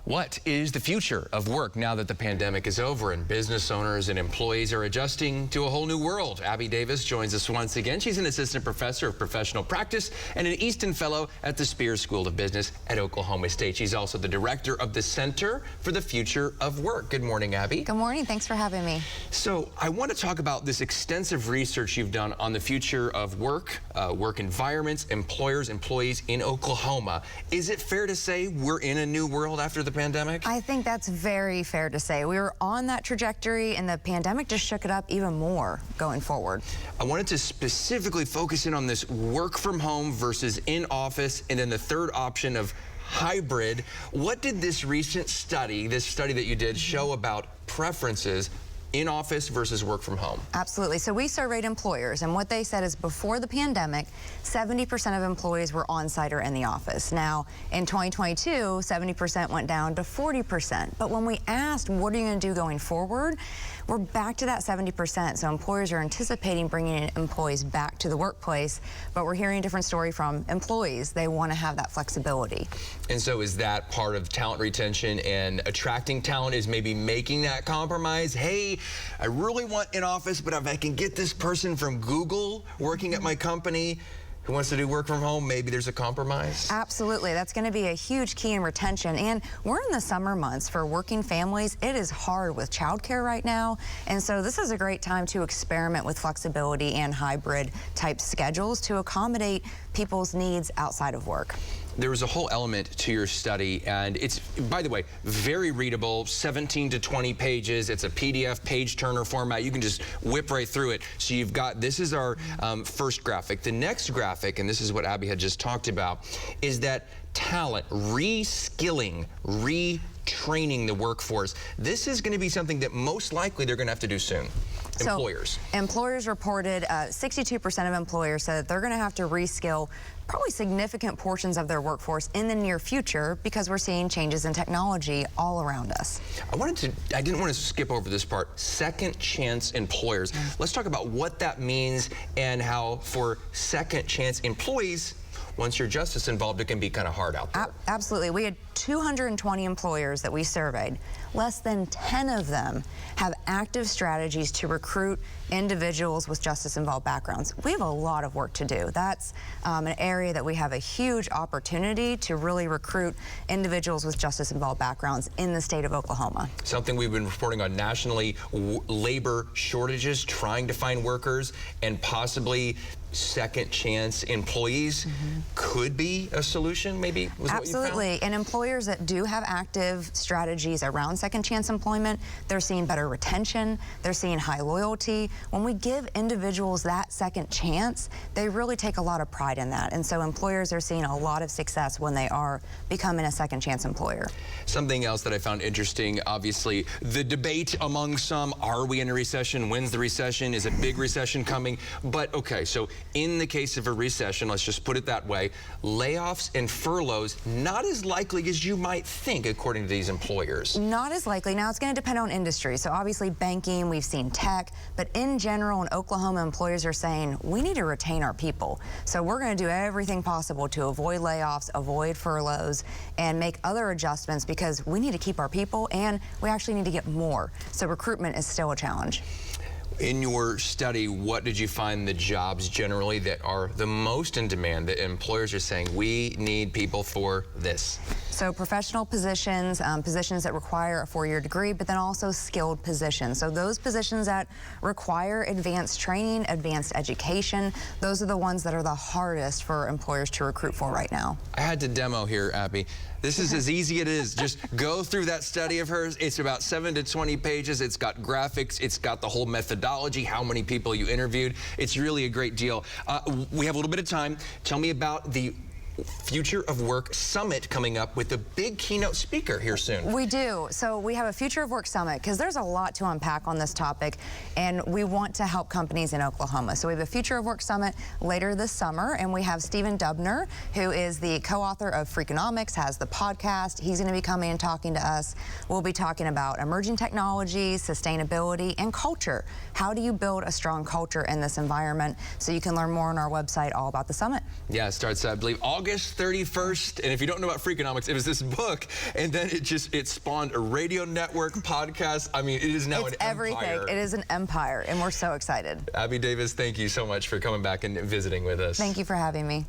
What is the future of work now that the pandemic is over and business owners and employees are adjusting to a whole new world? Abby Davis joins us once again. She's an assistant professor of professional practice and an Easton Fellow at the Spears School of Business at Oklahoma State. She's also the director of the Center for the Future of Work. Good morning, Abby. Good morning. Thanks for having me. So I want to talk about this extensive research you've done on the future of work, work environments, employers, employees in Oklahoma. Is it fair to say we're in a new world after the pandemic? I think that's very fair to say. We were on that trajectory and the pandemic just shook it up even more going forward. I wanted to specifically focus in on this work from home versus in office, and then the third option of hybrid. What did this recent study, this study that you did, show about preferences in office versus work from home? Absolutely. So we surveyed employers, and what they said is before the pandemic, 70% of employees were on-site or in the office. Now, in 2022, 70% went down to 40%. But when we asked, what are you going to do going forward? We're back to that 70%. So employers are anticipating bringing employees back to the workplace, but we're hearing a different story from employees. They want to have that flexibility. And so is that part of talent retention and attracting talent, is maybe making that compromise? Hey, I really want in office, but if I can get this person from Google working at my company who wants to do work from home, maybe there's a compromise? Absolutely. That's going to be a huge key in retention. And we're in the summer months for working families. It is hard with childcare right now. And so this is a great time to experiment with flexibility and hybrid type schedules to accommodate people's needs outside of work. There was a whole element to your study, and it's, by the way, very readable, 17 to 20 pages. It's a PDF page turner format. You can just whip right through it. So you've got, this is our first graphic. The next graphic, and this is what Abby had just talked about, is that talent, reskilling, retraining the workforce. This is going to be something that most likely they're going to have to do soon. Employers. So, employers reported 62% of employers said that they're going to have to reskill probably significant portions of their workforce in the near future because we're seeing changes in technology all around us. I didn't want to skip over this part. Second chance employers. Let's talk about what that means and how for second chance employees, once you're justice involved, it can be kind of hard out there. Absolutely. We had 220 employers that we surveyed. Less than 10 of them have active strategies to recruit individuals with justice-involved backgrounds. We have a lot of work to do. That's an area that we have a huge opportunity to really recruit individuals with justice-involved backgrounds in the state of Oklahoma. Something we've been reporting on nationally, labor shortages, trying to find workers, and possibly second chance employees could be a solution, maybe, was Absolutely. What you found? And employers that do have active strategies around second chance employment, they're seeing better retention, they're seeing high loyalty. When we give individuals that second chance, they really take a lot of pride in that. And so employers are seeing a lot of success when they are becoming a second chance employer. Something else that I found interesting, obviously, the debate among some, are we in a recession? When's the recession? Is a big recession coming? But okay, so in the case of a recession, let's just put it that way, layoffs and furloughs, not as likely as you might think, according to these employers. Not as likely. Now, it's going to depend on industry. So obviously banking, we've seen tech, but in general, in Oklahoma, employers are saying, we need to retain our people. So we're going to do everything possible to avoid layoffs, avoid furloughs, and make other adjustments because we need to keep our people and we actually need to get more. So recruitment is still a challenge. In your study, what did you find the jobs generally that are the most in demand, that employers are saying, we need people for this? So professional positions, positions that require a 4-year degree, but then also skilled positions. So those positions that require advanced training, advanced education, those are the ones that are the hardest for employers to recruit for right now. I had to demo here, Abby. This is as easy as it is. Just go through that study of hers. It's about 7 to 20 pages. It's got graphics. It's got the whole methodology, how many people you interviewed. It's really a great deal. We have a little bit of time. Tell me about the Future of Work Summit coming up with a big keynote speaker here soon. We do. So we have a Future of Work Summit because there's a lot to unpack on this topic and we want to help companies in Oklahoma. So we have a Future of Work Summit later this summer and we have Stephen Dubner, who is the co-author of Freakonomics, has the podcast. He's going to be coming and talking to us. We'll be talking about emerging technologies, sustainability, and culture. How do you build a strong culture in this environment? So you can learn more on our website all about the summit. Yeah, it starts, I believe, August 31st. And if you don't know about Freakonomics, it was this book, and then it spawned a radio network, podcast. I mean, it is now an everything. empire. It is an empire, and we're so excited. Abby Davis, thank you so much for coming back and visiting with us. Thank you for having me.